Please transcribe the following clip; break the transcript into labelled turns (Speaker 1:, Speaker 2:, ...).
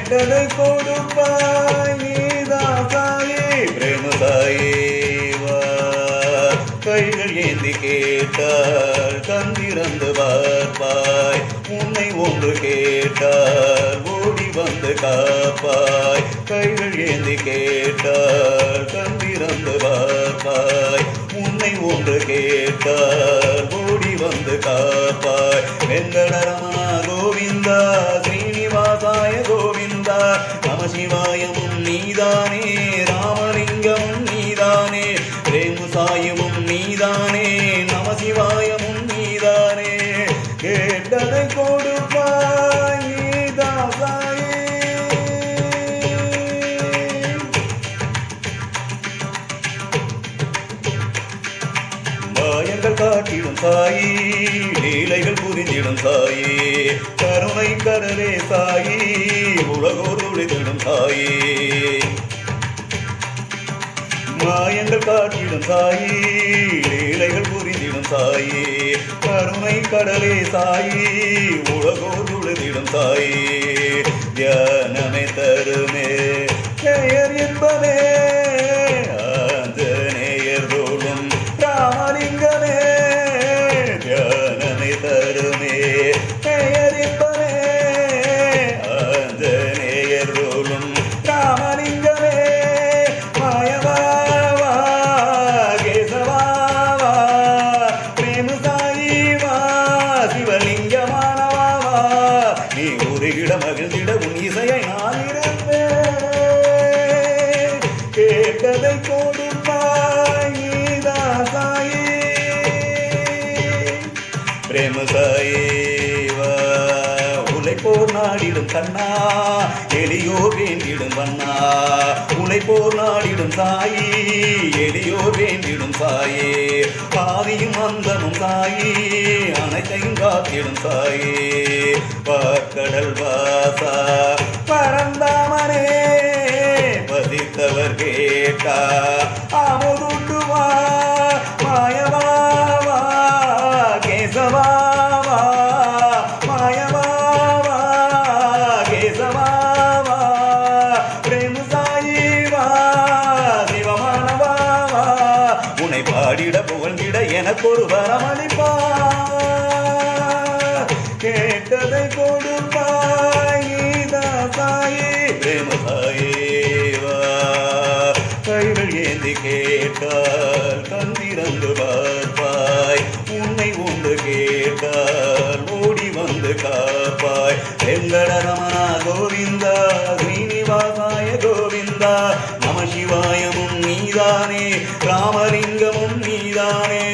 Speaker 1: கேட்டதை கொடுப்பாய் நீதான் சாயே பிரேம சாயே வா. கைகள் ஏந்தி கேட்டால் கந்திறந்து பார்ப்பாய், உன்னை ஒன்று கேட்டால் ஓடி வந்து காப்பாய். கைகள் ஏந்தி கேட்டால் கந்திறந்து பார்ப்பாய், உன்னை ஒன்று கேட்டால் ஓடி வந்து காப்பாய். வெங்கடரமணா கோவிந்தா ஸ்ரீனிவாசாய கோவிந்தா, நம சிவாயமும் நீதானே ராமலிங்கமும் நீதானே, ரேமுசாயமும் நீதானே நம சிவாயமும் நீதானே. கேட்டதை கொடுப்பாய் நீதான் சாயே. மாயங்கள் காட்டிடும் சாயி, லீலைகள் புரிந்திடும் சாயி, கருணை கடலே சாயி, உலகோர் துளிதிடும் சாயி. மாயங்கள் காட்டிடும் சாயி, லீலைகள் புரிந்திடும் சாயி, கருணை கடலே சாயி, உலகோர் துளிதிடும் சாயி. தியானமே தருமே பெயர் என்பதே ஆஞ்சநேயர் தோளும் ராமலிங்கமே. தியானமே தருமே பெயர் என்பதே ஆஞ்சநேயர் தோளும் ராமலிங்கமே. மாயவாவா கேசவாவா பிரேம சாயிவா சிவலிங்கமானவாவா, நீ உருகிட மகிழ்ந்திட உன் இசையை நான் இருப்பேன். கேட்டதை கொடுப்பாய் நீதான் சாயே பிரேம சாயேவா. உழைப்போர் நாடிடும் கண்ணா, எளியோர் வேண்டிடும் வண்ணா, உழைப்போர் நாடிடும் சாயி, எளியோர் வேண்டிடும் சாயே. பாதியும் அந்தமும் சாயி, அனைத்தையும் காத்திடும் சாயே. பாக்கடல் வாசா பரந்தாமனே, பதித்தவர் கேட்டா அமுதுண்டுவா. மாயவாவா கேசவாவா, மாயவாவா கேசவாவா, பிரேம சாயிவா சிவமானவாவா. உன்னை பாடிட புகழ்ந்திட எனக்கொரு வரமளிப்பா. கேட்டதை கொடுப்பாய் நீதான் சாயே பிரேம சாயேவா. கைகள் ஏந்தி கேட்டால் கந்திறந்து பார்ப்பாய், உன்னை ஒன்று கேட்டால் ஓடி வந்து காப்பாய். வெங்கடரமணா கோவிந்தா ஸ்ரீனிவாசாய கோவிந்தா, நம சிவாயமும் நீதானே ராமலிங்கமும் நீதானே,